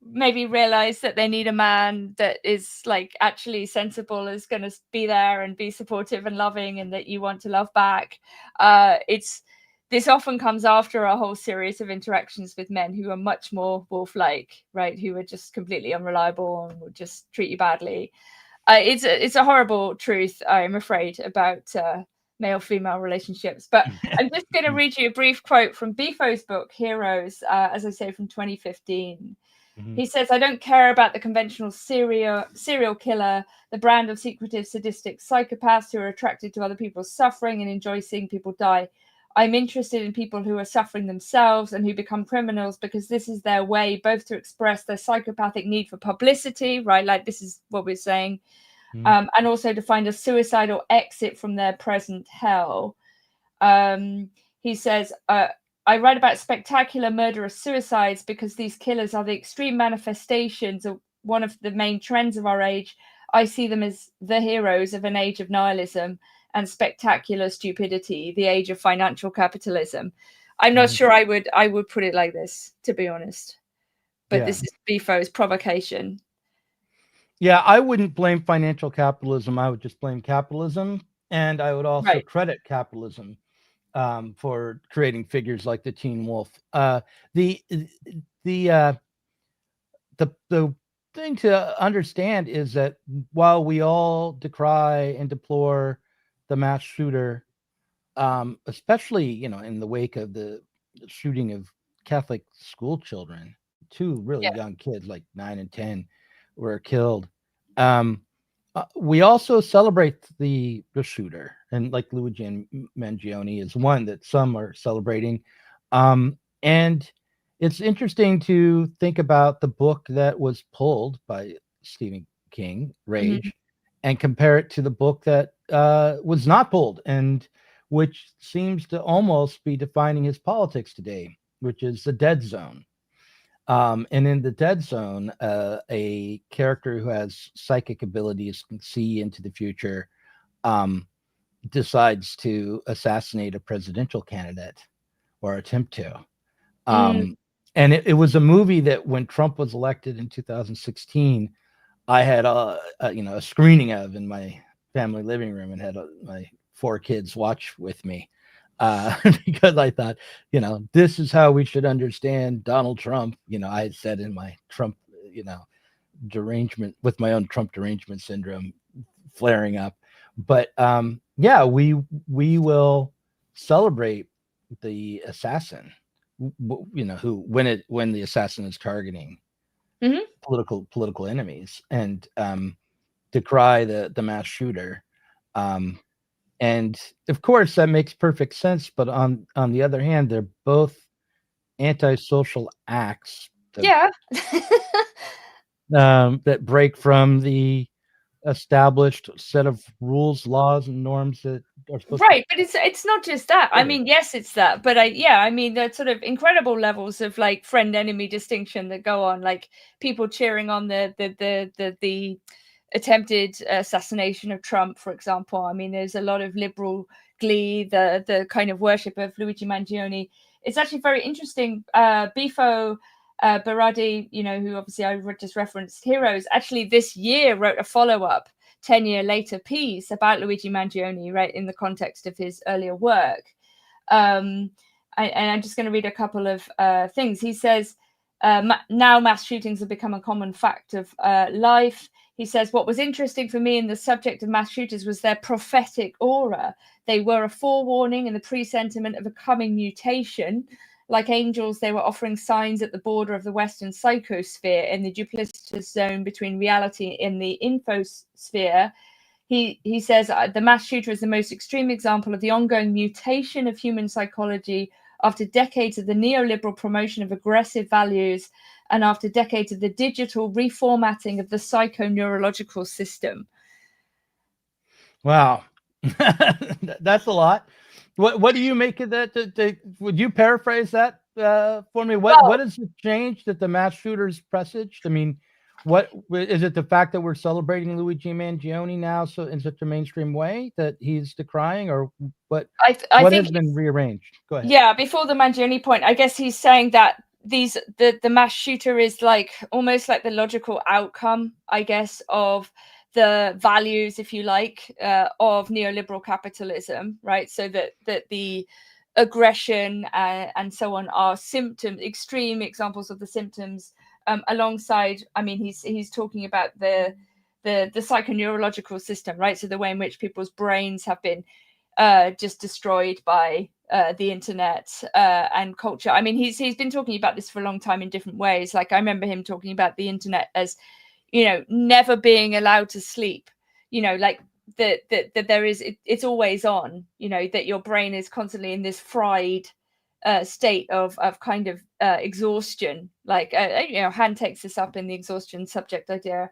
maybe realize that they need a man that is like actually sensible, is going to be there and be supportive and loving, and that you want to love back. It's this often comes after a whole series of interactions with men who are much more wolf-like, right? Who are just completely unreliable and will just treat you badly. It's a horrible truth, I'm afraid, about male-female relationships. But I'm just going to read you a brief quote from Bifo's book, Heroes, as I say, from 2015. He says, I don't care about the conventional serial killer, the brand of secretive, sadistic psychopaths who are attracted to other people's suffering and enjoy seeing people die. I'm interested in people who are suffering themselves and who become criminals because this is their way both to express their psychopathic need for publicity, right? Like this is what we're saying, and also to find a suicidal exit from their present hell. He says, I write about spectacular murderous suicides because these killers are the extreme manifestations of one of the main trends of our age. I see them as the heroes of an age of nihilism and spectacular stupidity, the age of financial capitalism. I'm not sure I would put it like this, to be honest. But this is Bifo's provocation. Yeah, I wouldn't blame financial capitalism. I would just blame capitalism. And I would also credit capitalism for creating figures like the Teen Wolf. The thing to understand is that while we all decry and deplore the mass shooter, especially in the wake of the shooting of Catholic school children, 2 really young kids, like 9 and 10, were killed. We also celebrate the shooter, and like Luigi Mangione is one that some are celebrating. And it's interesting to think about the book that was pulled by Stephen King, Rage, and compare it to the book that was not pulled, and which seems to almost be defining his politics today, which is The Dead Zone. And in The Dead Zone, a character who has psychic abilities, can see into the future, decides to assassinate a presidential candidate or attempt to. And it was a movie that when Trump was elected in 2016, I had a screening of in my family living room and had my 4 kids watch with me. Because I thought, this is how we should understand Donald Trump. I had said in my Trump, derangement, with my own Trump derangement syndrome flaring up. But we will celebrate the assassin, who when the assassin is targeting political enemies, and decry the mass shooter. And of course, that makes perfect sense. But on the other hand, they're both antisocial acts that break from the established set of rules, laws, and norms that are supposed but it's not just that. I mean, yes, it's that, but I mean, there's sort of incredible levels of like friend enemy distinction that go on, like people cheering on the attempted assassination of Trump, for example. I mean, there's a lot of liberal glee, the kind of worship of Luigi Mangione. It's actually very interesting. Bifo Berardi, who obviously I just referenced, Heroes, actually this year wrote a follow-up 10-year later piece about Luigi Mangione, right, in the context of his earlier work. And I'm just going to read a couple of things. He says, now mass shootings have become a common fact of life. He says, what was interesting for me in the subject of mass shooters was their prophetic aura. They were a forewarning and the presentiment of a coming mutation. Like angels, they were offering signs at the border of the Western psychosphere, in the duplicitous zone between reality and the infosphere. He says, the mass shooter is the most extreme example of the ongoing mutation of human psychology after decades of the neoliberal promotion of aggressive values and after decades of the digital reformatting of the psychoneurological system. Wow. That's a lot. What do you make of that? Would you paraphrase that for me? What has changed that the mass shooters presaged? I mean, what is it? The fact that we're celebrating Luigi Mangione now so in such a mainstream way that he's decrying, or what? What has been rearranged? Go ahead. Yeah, before the Mangione point, I guess he's saying that the mass shooter is like almost like the logical outcome, I guess, of the values, if you like, of neoliberal capitalism, right? So that the aggression and so on are symptoms, extreme examples of the symptoms. Alongside, I mean, he's talking about the psychoneurological system, right? So the way in which people's brains have been just destroyed by the internet and culture. I mean, he's been talking about this for a long time in different ways. Like, I remember him talking about the internet as, you know, never being allowed to sleep. You know, like that there is, it's always on. You know, that your brain is constantly in this fried state of kind of exhaustion. Like, you know, Han takes this up in the exhaustion subject idea,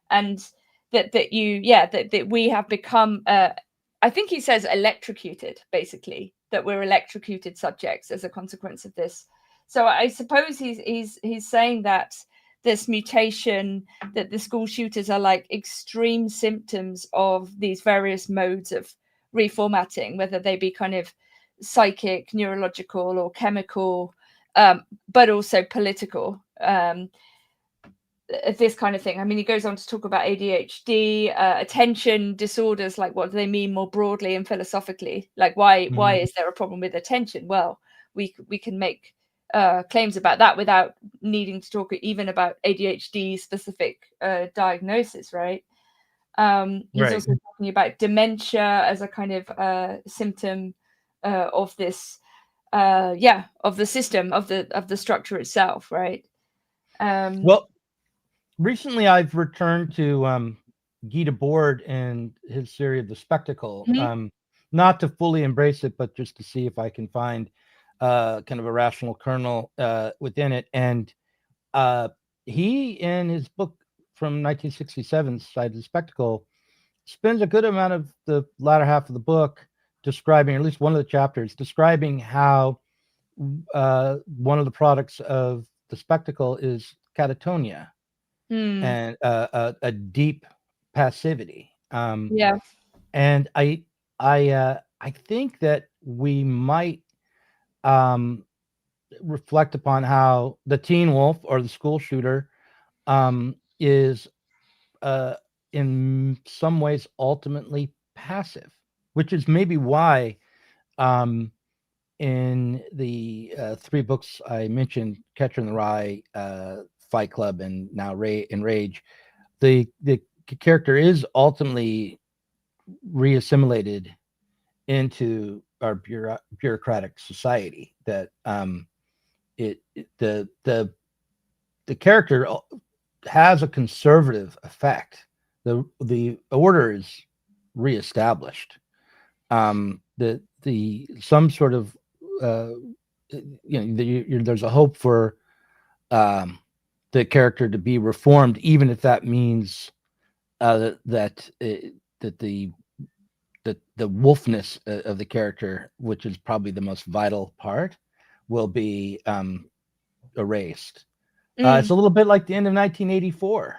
and that we have become. I think he says electrocuted, basically, that we're electrocuted subjects as a consequence of this. So I suppose he's saying that this mutation, that the school shooters are like extreme symptoms of these various modes of reformatting, whether they be kind of psychic, neurological, or chemical, but also political. This kind of thing. I mean, he goes on to talk about ADHD, attention disorders, like what do they mean more broadly and philosophically? Like, why is there a problem with attention? Well, we can make claims about that without needing to talk even about ADHD specific diagnosis, right? He's also talking about dementia as a kind of symptom of this, of the system, of the structure itself, right? Well, recently I've returned to Guy Debord and his theory of the spectacle, not to fully embrace it, but just to see if I can find kind of a rational kernel within it. And he, in his book from 1967, Side of the Spectacle, spends a good amount of the latter half of the book describing, or at least one of the chapters, describing how one of the products of the spectacle is catatonia and a deep passivity. And I think that we might reflect upon how the teen wolf or the school shooter is in some ways ultimately passive, which is maybe why in the three books I mentioned, Catcher in the Rye, Fight Club, and now Rage, the character is ultimately reassimilated into our bureaucratic society. That the character has a conservative effect. The order is reestablished. The some sort of there's a hope for the character to be reformed, even if that means that the wolfness of the character, which is probably the most vital part, will be erased. It's a little bit like the end of 1984.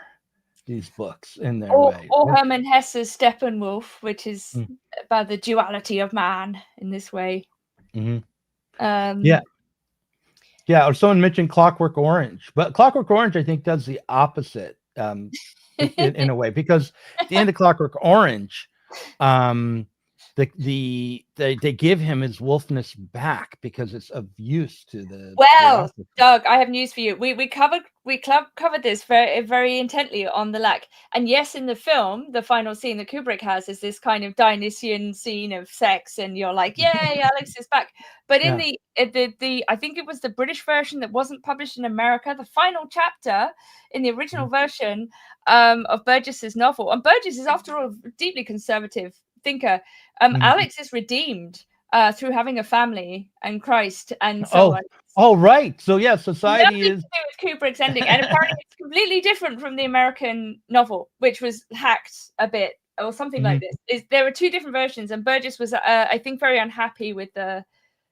These books in their way. Or Hermann Hesse's Steppenwolf, which is about the duality of man in this way. Or someone mentioned Clockwork Orange, but Clockwork Orange, I think, does the opposite in a way, because at the end of Clockwork Orange, they give him his wolfness back because it's of use to the. Well, Doug, I have news for you. We covered this very, very intently on the Lack, and yes, in the film, the final scene that Kubrick has is this kind of Dionysian scene of sex, and you're like, yay, Alex is back. But in the I think it was the British version that wasn't published in America, the final chapter in the original version of Burgess's novel, and Burgess is, after all, a deeply conservative thinker. Alex is redeemed through having a family and Christ and so on. Oh, right. So yeah, society is to do with Kubrick's ending, and apparently it's completely different from the American novel, which was hacked a bit or something like this. There were two different versions, and Burgess was, I think, very unhappy with the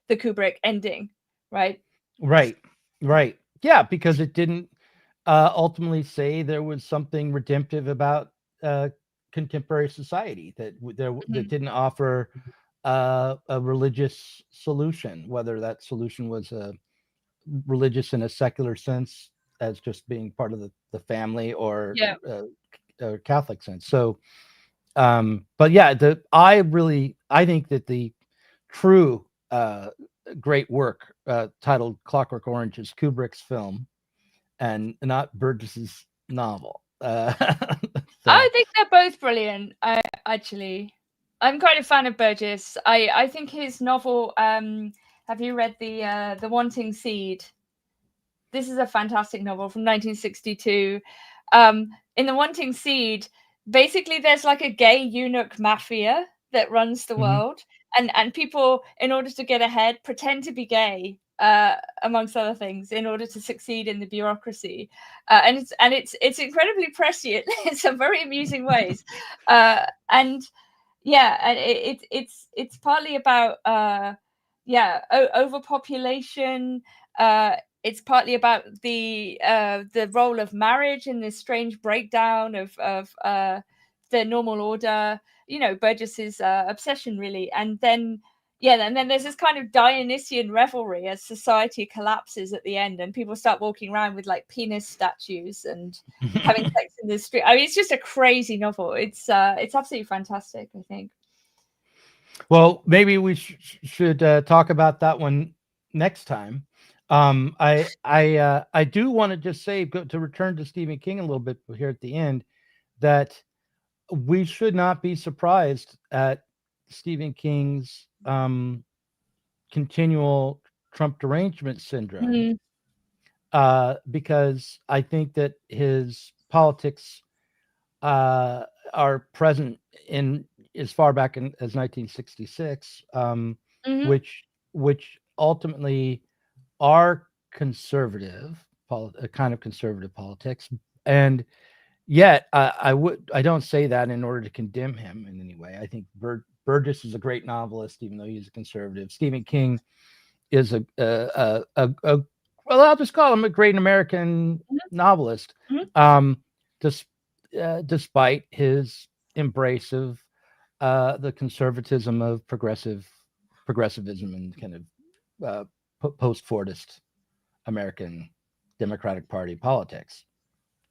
Kubrick ending. Right. Yeah, because it didn't ultimately say there was something redemptive about contemporary society, that that didn't offer a religious solution, whether that solution was religious in a secular sense as just being part of the family, or a Catholic sense. So but yeah, I think that the true great work titled Clockwork Orange is Kubrick's film and not Burgess's novel. I think they're both brilliant. I'm quite a fan of Burgess. I think his novel. Have you read the Wanting Seed? This is a fantastic novel from 1962. In the Wanting Seed, basically there's like a gay eunuch mafia that runs the world, and people, in order to get ahead, pretend to be gay, amongst other things, in order to succeed in the bureaucracy. And it's incredibly prescient in some very amusing ways. And yeah, and it's partly about overpopulation. It's partly about the role of marriage in this strange breakdown of the normal order. Burgess's obsession, really, and then there's this kind of Dionysian revelry as society collapses at the end, and people start walking around with like penis statues and having sex in the street. I mean, it's just a crazy novel. It's absolutely fantastic, I think. Well, maybe we should talk about that one next time. I do want to just say, to return to Stephen King a little bit here at the end, that we should not be surprised at Stephen King's continual Trump derangement syndrome, because I think that his politics are present in as far back as 1966, which ultimately are conservative, a kind of conservative politics, and yet I don't say that in order to condemn him in any way. I think Burgess is a great novelist, even though he's a conservative. Stephen King is well, I'll just call him a great American novelist, despite his embrace of the conservatism of progressivism and kind of post-Fordist American Democratic Party politics.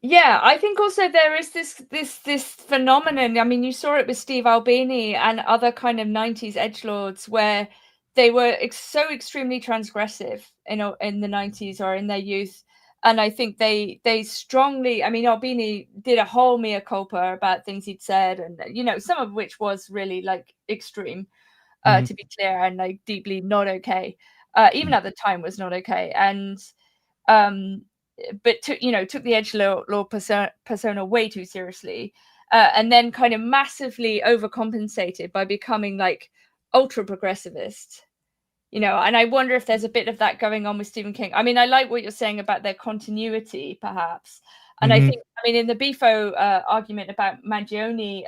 Yeah, I think also there is this phenomenon. I mean, you saw it with Steve Albini and other kind of 90s edgelords, where they were so extremely transgressive in the 90s or in their youth. And I think they strongly, I mean, Albini did a whole mea culpa about things he'd said, and some of which was really like extreme, to be clear, and like deeply not okay. Even at the time was not okay. And but took the edgelord persona way too seriously, and then kind of massively overcompensated by becoming like ultra progressivist. And I wonder if there's a bit of that going on with Stephen King. I mean, I like what you're saying about their continuity, perhaps. And I think, in the Bifo argument about Mangione,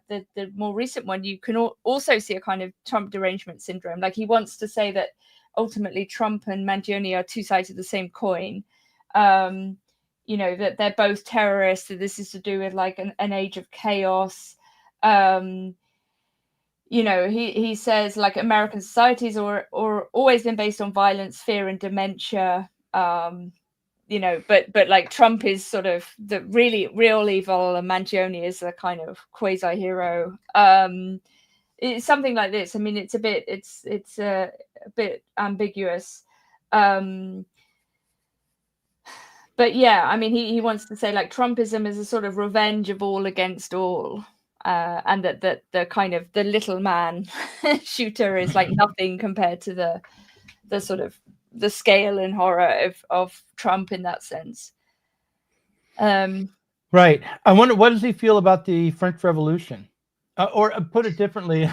the more recent one, you can also see a kind of Trump derangement syndrome. Like, he wants to say that ultimately Trump and Mangione are two sides of the same coin. That they're both terrorists, that this is to do with like an age of chaos. He says like American societies are always been based on violence, fear, and dementia. But like Trump is sort of the really real evil, and Mangione is a kind of quasi-hero. It's something like this. I mean, it's a bit ambiguous. But yeah, I mean, he wants to say like Trumpism is a sort of revenge of all against all, and that the kind of the little man shooter is like nothing compared to the sort of the scale and horror of Trump in that sense. Right. I wonder, what does he feel about the French Revolution? Or put it differently,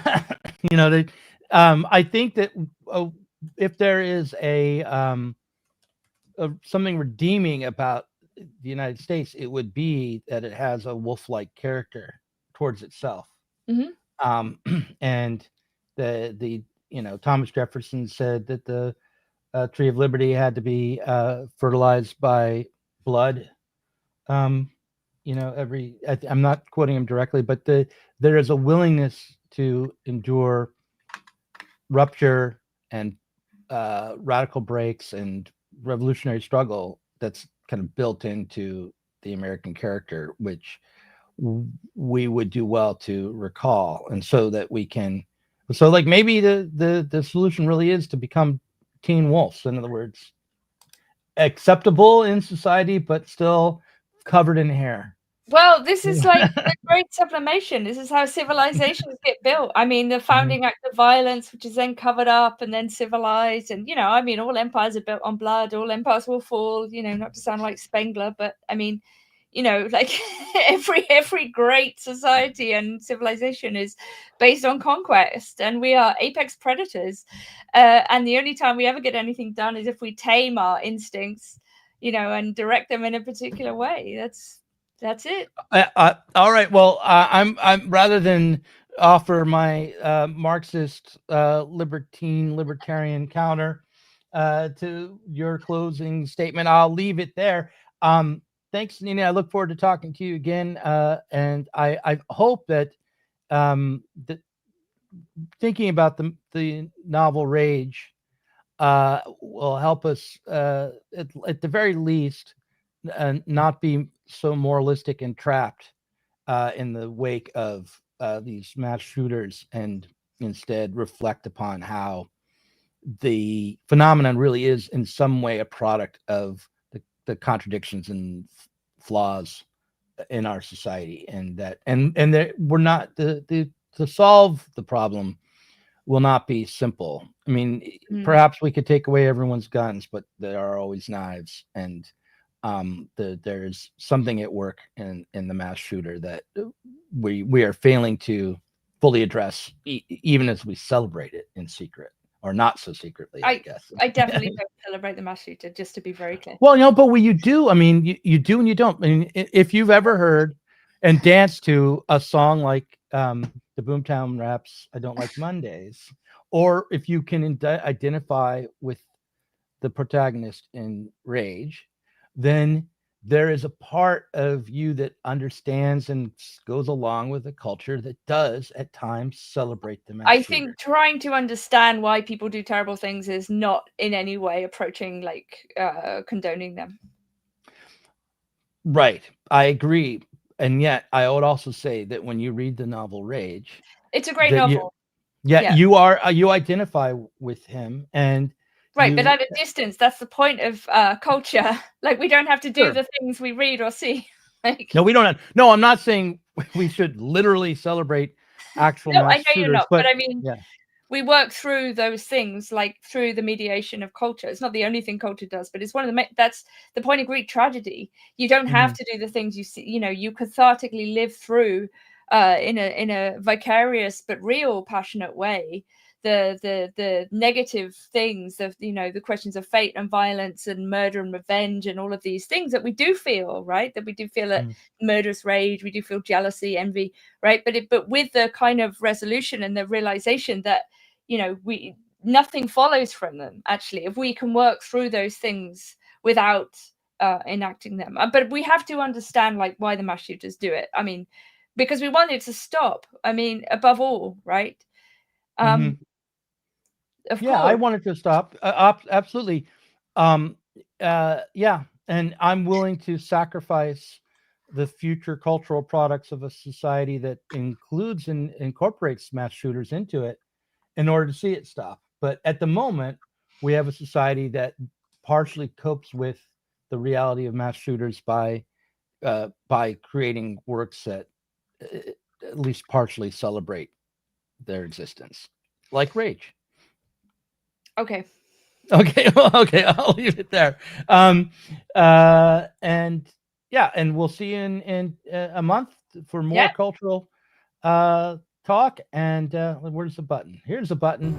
I think that if there is something redeeming about the United States, it would be that it has a wolf-like character towards itself. And the Thomas Jefferson said that the Tree of Liberty had to be fertilized by blood. I'm not quoting him directly, but there is a willingness to endure rupture and radical breaks and revolutionary struggle that's kind of built into the American character, which we would do well to recall, and so that we can, like maybe the solution really is to become teen wolves. In other words, acceptable in society, but still covered in hair. Well, this is like the great sublimation. This is how civilizations get built. I mean, the founding act of violence, which is then covered up and then civilized. And, you know, I mean, all empires are built on blood. All empires will fall, you know, not to sound like Spengler, but I mean, you know, like every great society and civilization is based on conquest, and we are apex predators. And the only time we ever get anything done is if we tame our instincts, you know, and direct them in a particular way. That's it. All right. Well, I'm rather than offer my Marxist libertarian counter to your closing statement, I'll leave it there. Thanks, Nina. I look forward to talking to you again, and I hope that that thinking about the novel Rage will help us at the very least not be so moralistic and trapped in the wake of these mass shooters, and instead reflect upon how the phenomenon really is in some way a product of the contradictions and flaws in our society, and that we're not to solve the problem will not be simple. I mean, perhaps we could take away everyone's guns, but there are always knives, and there's something at work in the mass shooter that we are failing to fully address, even as we celebrate it in secret, or not so secretly, I guess. I definitely don't celebrate the mass shooter, just to be very clear. Well, you know, but you do. I mean, you do and you don't. I mean, if you've ever heard and danced to a song like the Boomtown Raps "I Don't Like Mondays," or if you can identify with the protagonist in Rage, then there is a part of you that understands and goes along with a culture that does at times celebrate the mass shooter. Think trying to understand why people do terrible things is not in any way approaching like condoning them. Right. I agree. And yet I would also say that when you read the novel Rage, it's a great novel. You identify with him, and right, but at a distance. That's the point of culture. Like, we don't have to do the things we read or see. Like, no, we don't have. No, I'm not saying we should literally celebrate actual mass I know shooters, you're not, but I mean, yeah. We work through those things, like through the mediation of culture. It's not the only thing culture does, but it's one of the that's the point of Greek tragedy. You don't have to do the things you see. You know, you cathartically live through in a vicarious but real, passionate way the negative things of, you know, the questions of fate and violence and murder and revenge and all of these things that we do feel, right? That we do feel a murderous rage, we do feel jealousy, envy, right? But with the kind of resolution and the realization that, you know, nothing follows from them, actually, if we can work through those things without enacting them. But we have to understand, like, why the mass shooters do it. I mean, because we want it to stop. I mean, above all, right? Of course. I wanted to stop. Absolutely. Yeah. And I'm willing to sacrifice the future cultural products of a society that includes and incorporates mass shooters into it in order to see it stop. But at the moment, we have a society that partially copes with the reality of mass shooters by creating works that at least partially celebrate their existence, like Rage. Okay. I'll leave it there. And we'll see you in a month for more cultural talk. And where's the button? Here's the button.